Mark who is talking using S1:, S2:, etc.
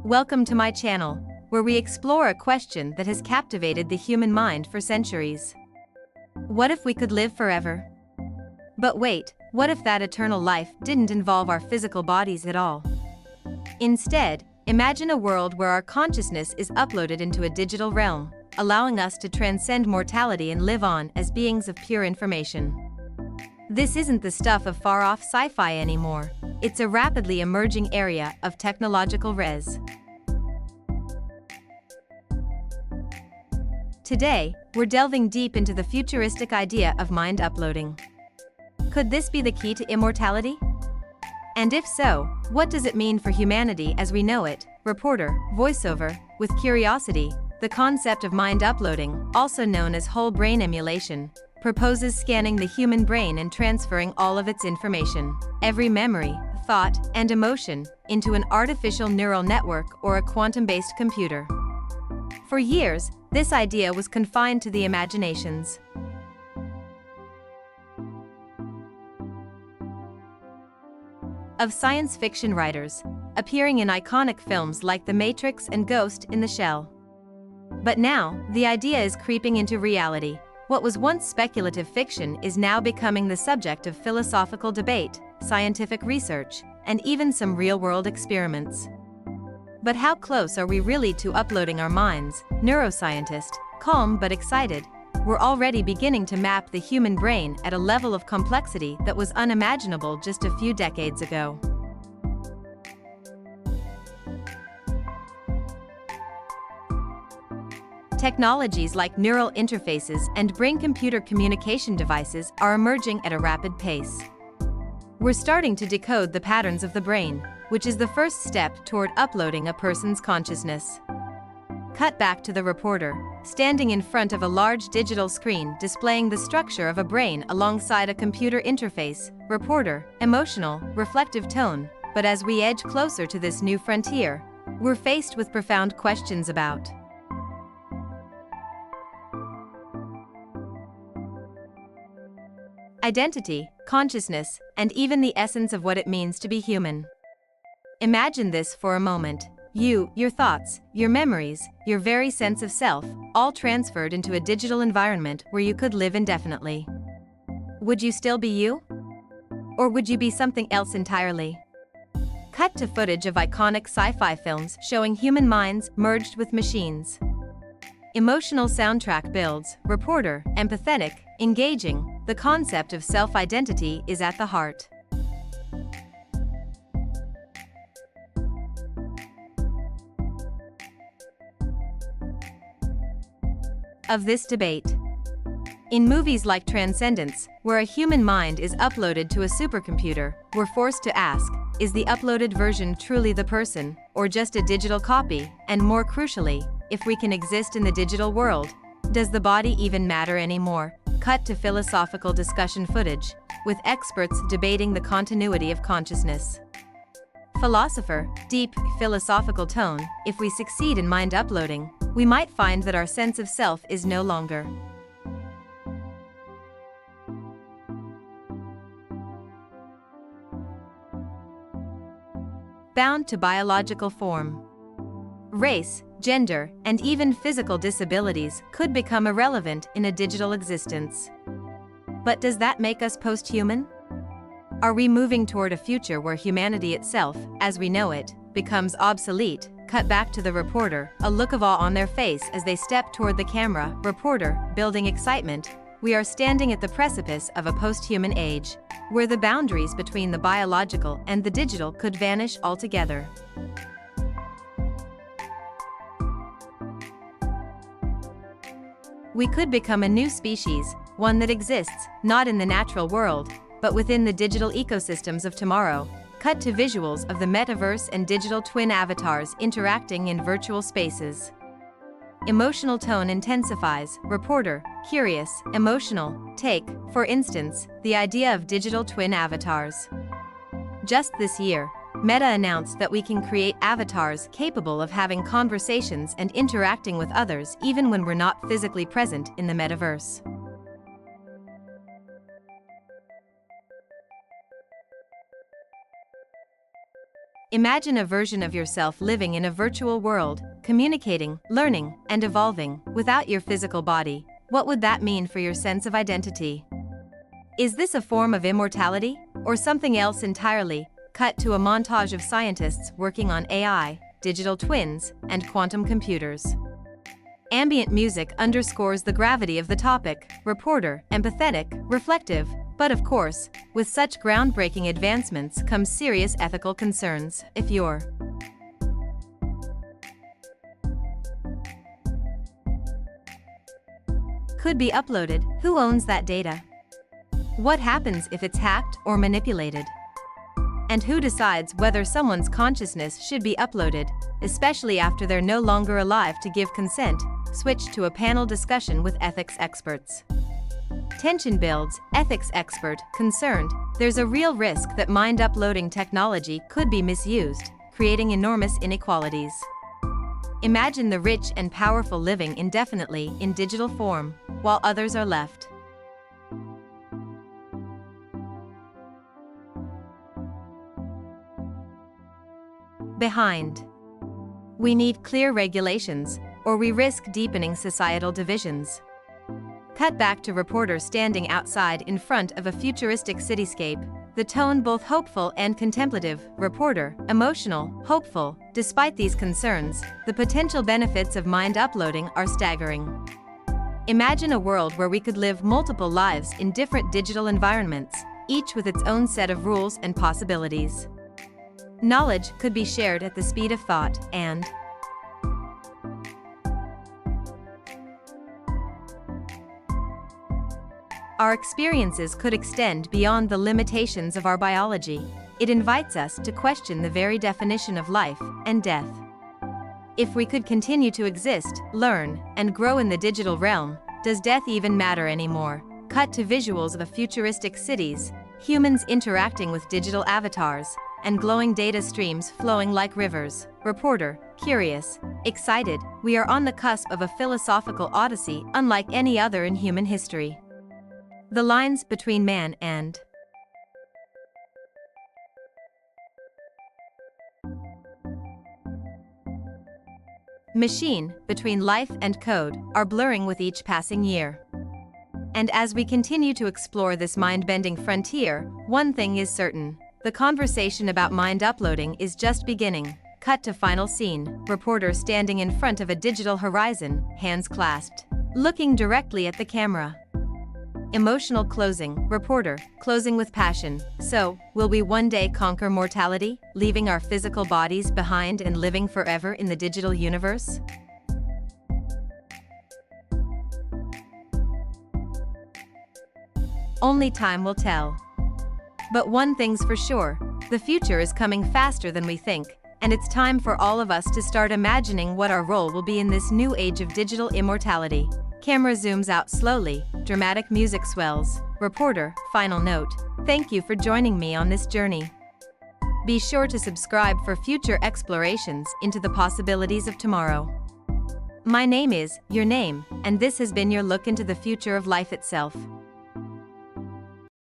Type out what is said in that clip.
S1: Welcome to my channel, where we explore a question that has captivated the human mind for centuries. What if we could live forever? But wait, what if that eternal life didn't involve our physical bodies at all? Instead, imagine a world where our consciousness is uploaded into a digital realm, allowing us to transcend mortality and live on as beings of pure information. This isn't the stuff of far-off sci-fi anymore. It's a rapidly emerging area of technological res. Today, we're delving deep into the futuristic idea of mind uploading. Could this be the key to immortality? And if so, what does it mean for humanity as we know it? Reporter, voiceover, with curiosity, the concept of mind uploading, also known as whole brain emulation, proposes scanning the human brain and transferring all of its information, every memory, thought, and emotion, into an artificial neural network or a quantum-based computer. For years, this idea was confined to the imaginations of science fiction writers, appearing in iconic films like The Matrix and Ghost in the Shell. But now, the idea is creeping into reality. What was once speculative fiction is now becoming the subject of philosophical debate, scientific research, and even some real-world experiments. But how close are we really to uploading our minds? Neuroscientist, calm but excited, we're already beginning to map the human brain at a level of complexity that was unimaginable just a few decades ago. Technologies like neural interfaces and brain-computer communication devices are emerging at a rapid pace. We're starting to decode the patterns of the brain, which is the first step toward uploading a person's consciousness. Cut back to the reporter, standing in front of a large digital screen displaying the structure of a brain alongside a computer interface. Reporter, emotional, reflective tone. But as we edge closer to this new frontier, we're faced with profound questions about identity, consciousness, and even the essence of what it means to be human. Imagine this for a moment. You, your thoughts, your memories, your very sense of self, all transferred into a digital environment where you could live indefinitely. Would you still be you? Or would you be something else entirely? Cut to footage of iconic sci-fi films showing human minds merged with machines. Emotional soundtrack builds, reporter, empathetic, engaging. The concept of self-identity is at the heart of this debate. In movies like Transcendence, where a human mind is uploaded to a supercomputer, we're forced to ask, is the uploaded version truly the person, or just a digital copy? And more crucially, if we can exist in the digital world, does the body even matter anymore? Cut to philosophical discussion footage, with experts debating the continuity of consciousness. Philosopher, deep, philosophical tone, if we succeed in mind uploading, we might find that our sense of self is no longer bound to biological form. Race, gender, and even physical disabilities could become irrelevant in a digital existence. But does that make us post-human? Are we moving toward a future where humanity itself, as we know it, becomes obsolete? Cut back to the reporter, a look of awe on their face as they step toward the camera. Reporter, building excitement. We are standing at the precipice of a post-human age, where the boundaries between the biological and the digital could vanish altogether. We could become a new species, one that exists, not in the natural world, but within the digital ecosystems of tomorrow. Cut to visuals of the metaverse and digital twin avatars interacting in virtual spaces. Emotional tone intensifies. Reporter, curious, emotional. Take, for instance, the idea of digital twin avatars. Just this year, Meta announced that we can create avatars capable of having conversations and interacting with others even when we're not physically present in the metaverse. Imagine a version of yourself living in a virtual world, communicating, learning, and evolving, without your physical body. What would that mean for your sense of identity? Is this a form of immortality, or something else entirely? Cut to a montage of scientists working on AI, digital twins, and quantum computers. Ambient music underscores the gravity of the topic. Reporter, empathetic, reflective, but of course, with such groundbreaking advancements come serious ethical concerns. If you're could be uploaded, who owns that data? What happens if it's hacked or manipulated? And who decides whether someone's consciousness should be uploaded, especially after they're no longer alive to give consent? Switch to a panel discussion with ethics experts. Tension builds. Ethics expert, concerned, there's a real risk that mind uploading technology could be misused, creating enormous inequalities. Imagine the rich and powerful living indefinitely in digital form, while others are left behind. We need clear regulations, or we risk deepening societal divisions. Cut back to reporter standing outside in front of a futuristic cityscape, the tone both hopeful and contemplative. Reporter, emotional, hopeful. Despite these concerns, the potential benefits of mind uploading are staggering. Imagine a world where we could live multiple lives in different digital environments, each with its own set of rules and possibilities. Knowledge could be shared at the speed of thought, and our experiences could extend beyond the limitations of our biology. It invites us to question the very definition of life and death. If we could continue to exist, learn, and grow in the digital realm, does death even matter anymore? Cut to visuals of a futuristic cities, humans interacting with digital avatars, and glowing data streams flowing like rivers. Reporter, curious, excited, we are on the cusp of a philosophical odyssey unlike any other in human history. The lines between man and machine, between life and code, are blurring with each passing year. And as we continue to explore this mind-bending frontier, one thing is certain: the conversation about mind uploading is just beginning. Cut to final scene, reporter standing in front of a digital horizon, hands clasped, looking directly at the camera. Emotional closing, reporter, closing with passion. So, will we one day conquer mortality, leaving our physical bodies behind and living forever in the digital universe? Only time will tell. But one thing's for sure, the future is coming faster than we think, and it's time for all of us to start imagining what our role will be in this new age of digital immortality. Camera zooms out slowly, dramatic music swells. Reporter, final note: thank you for joining me on this journey. Be sure to subscribe for future explorations into the possibilities of tomorrow. My name is Your Name, and this has been your look into the future of life itself.